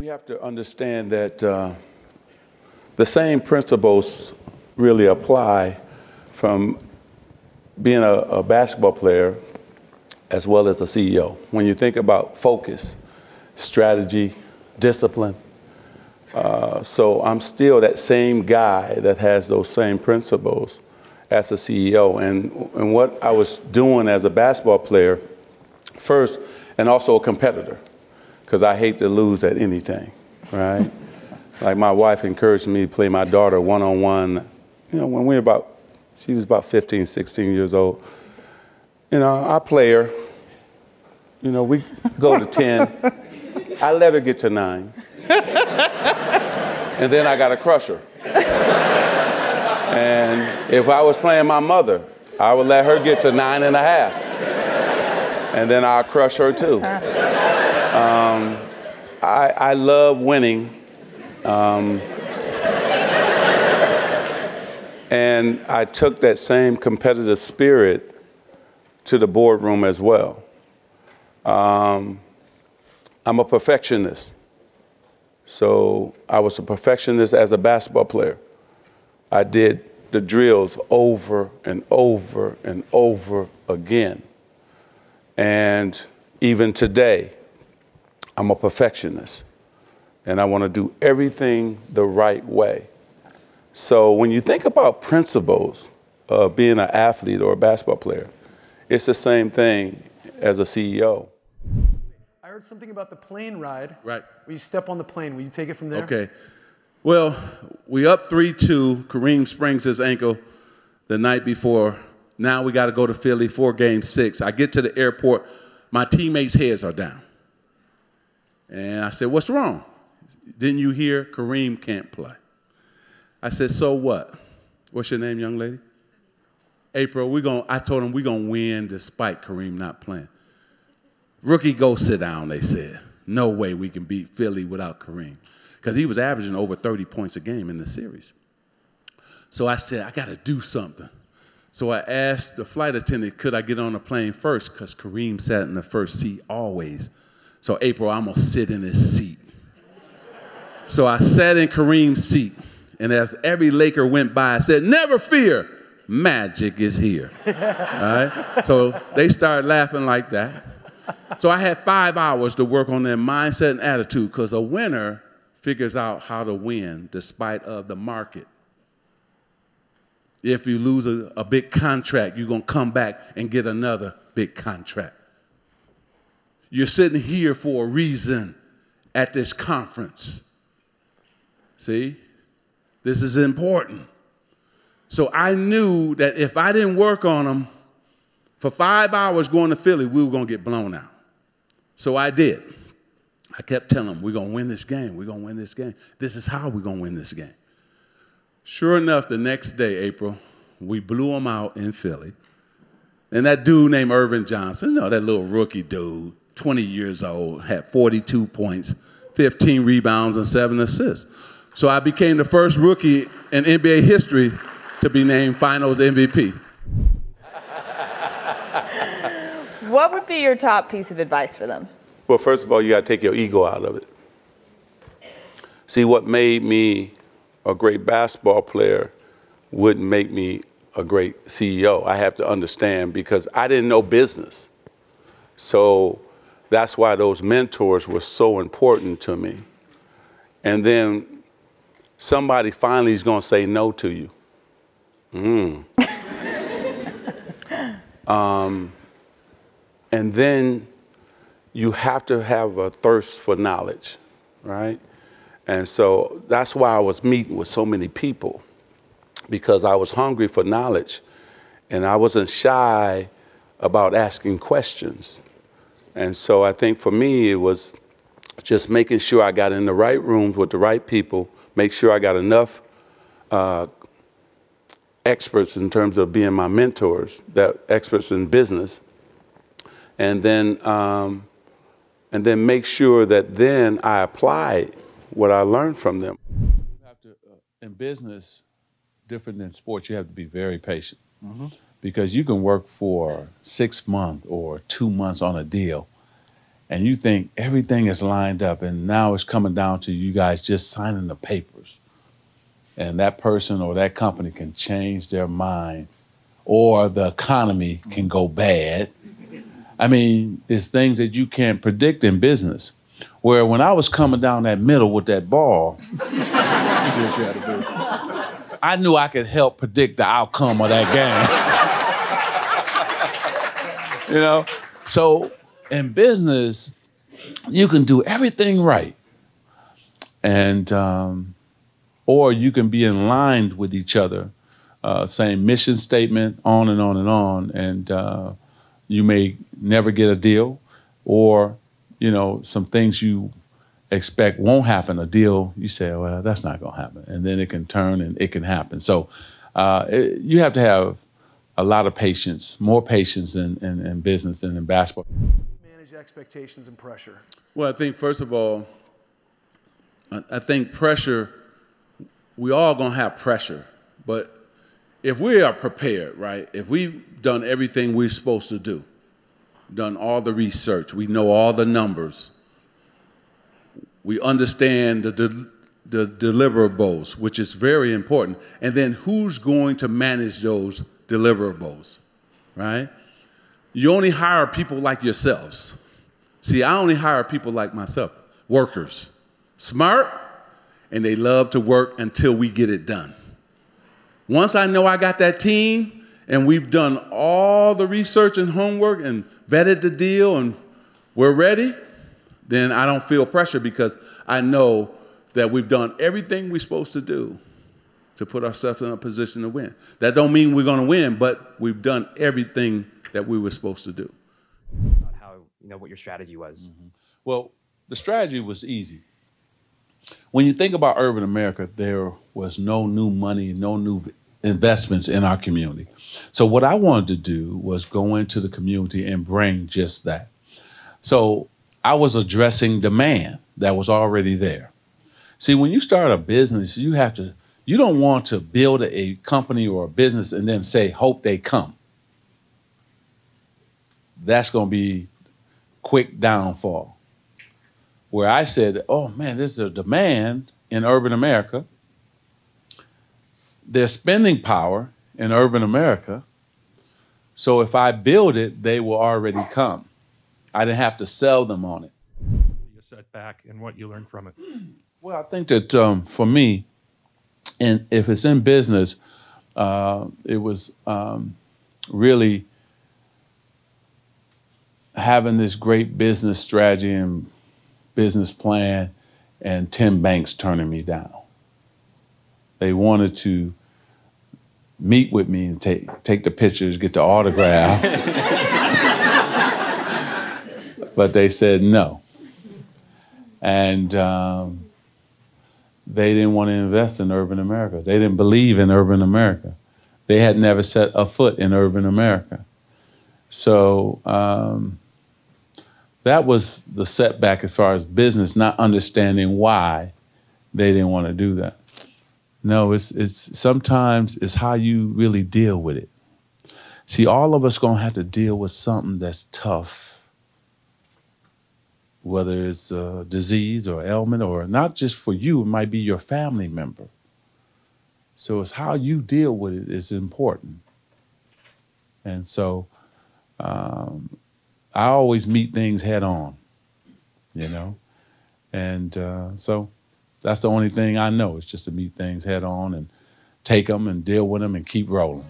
We have to understand that the same principles really apply from being a basketball player as well as a CEO. When you think about focus, strategy, discipline, so I'm still that same guy that has those same principles as a CEO. And what I was doing as a basketball player first, and also a competitor, because I hate to lose at anything, right? Like my wife encouraged me to play my daughter one-on-one, when she was about 15, 16 years old. I play her, we go to 10. I let her get to 9. And then I got to crush her. And if I was playing my mother, I would let her get to 9.5. And then I'll crush her too. I love winning. And I took that same competitive spirit to the boardroom as well. I'm a perfectionist. So I was a perfectionist as a basketball player. I did the drills over and over and over again. And even today, I'm a perfectionist. And I want to do everything the right way. So when you think about principles of being an athlete or a basketball player, it's the same thing as a CEO. I heard something about the plane ride. Right. Will you step on the plane? Will you take it from there? Okay. Well, we up 3-2. Kareem sprains his ankle the night before. Now we got to go to Philly for Game 6. I get to the airport. My teammates' heads are down. And I said, what's wrong? Didn't you hear Kareem can't play? I said, so what? What's your name, young lady? April. I told them we're going to win despite Kareem not playing. Rookie, go sit down, they said. No way we can beat Philly without Kareem. Because he was averaging over 30 points a game in the series. So I said, I got to do something. So I asked the flight attendant, could I get on the plane first? Because Kareem sat in the first seat always. So April, I'm going to sit in his seat. So I sat in Kareem's seat. And as every Laker went by, I said, never fear, magic is here. All right? So they started laughing like that. So I had 5 hours to work on their mindset and attitude, because a winner figures out how to win despite of the market. If you lose a big contract, you're going to come back and get another big contract. You're sitting here for a reason at this conference. See? This is important. So I knew that if I didn't work on them for 5 hours going to Philly, we were going to get blown out. So I did. I kept telling them, we're going to win this game. We're going to win this game. This is how we're going to win this game. Sure enough, the next day, April, we blew them out in Philly. And that dude named Earvin Johnson, that little rookie dude, 20 years old, had 42 points, 15 rebounds, and 7 assists. So I became the first rookie in NBA history to be named Finals MVP. What would be your top piece of advice for them? Well, first of all, you got to take your ego out of it. See, what made me a great basketball player wouldn't make me a great CEO. I have to understand, because I didn't know business. So that's why those mentors were so important to me. And then somebody finally is going to say no to you. And then you have to have a thirst for knowledge, right? And so that's why I was meeting with so many people, because I was hungry for knowledge, and I wasn't shy about asking questions. And so I think for me, it was just making sure I got in the right rooms with the right people, make sure I got enough experts in terms of being my mentors, that experts in business, and then make sure that then I apply what I learned from them. You have to, in business, different than sports, you have to be very patient. Because you can work for 6 months or 2 months on a deal, and you think everything is lined up, and now it's coming down to you guys just signing the papers. And that person or that company can change their mind, or the economy can go bad. I mean, it's things that you can't predict in business. Where when I was coming down that middle with that ball, I knew I could help predict the outcome of that game. You know? So in business, you can do everything right. And, or you can be in line with each other, same mission statement, on and on and on, and you may never get a deal, or, you know, some things you expect won't happen, a deal, you say, well, that's not gonna happen. And then it can turn and it can happen. So you have to have a lot of patience, more patience in business than in basketball. Manage expectations and pressure. Well, I think, first of all, I think pressure, we all gonna have pressure, but if we are prepared, right, if we've done everything we're supposed to do, done all the research, we know all the numbers, we understand the deliverables, which is very important, and then who's going to manage those deliverables, right? You only hire people like yourselves. See, I only hire people like myself, workers, smart, and they love to work until we get it done. Once I know I got that team and we've done all the research and homework and vetted the deal and we're ready, then I don't feel pressure because I know that we've done everything we're supposed to do to put ourselves in a position to win. That don't mean we're going to win, but we've done everything that we were supposed to do. About how, you know, what your strategy was. Mm-hmm. Well, the strategy was easy. When you think about urban America, there was no new money, no new investments in our community. So what I wanted to do was go into the community and bring just that. So I was addressing demand that was already there. See, when you start a business, you don't want to build a company or a business and then say, hope they come. That's going to be quick downfall. Where I said, oh man, there's a demand in urban America. There's spending power in urban America. So if I build it, they will already come. I didn't have to sell them on it. A setback and what you learned from it. Well, I think that for me, and if it's in business, it was really having this great business strategy and business plan, and 10 banks turning me down. They wanted to meet with me and take the pictures, get the autograph. But they said no. And they didn't want to invest in urban America. They didn't believe in urban America. They had never set a foot in urban America. So that was the setback as far as business, not understanding why they didn't want to do that. No, it's sometimes it's how you really deal with it. See, all of us gonna have to deal with something that's tough, whether it's a disease or ailment, or not just for you, it might be your family member. So it's how you deal with it is important. And so I always meet things head on, you know? And so that's the only thing I know, is just to meet things head on and take them and deal with them and keep rolling.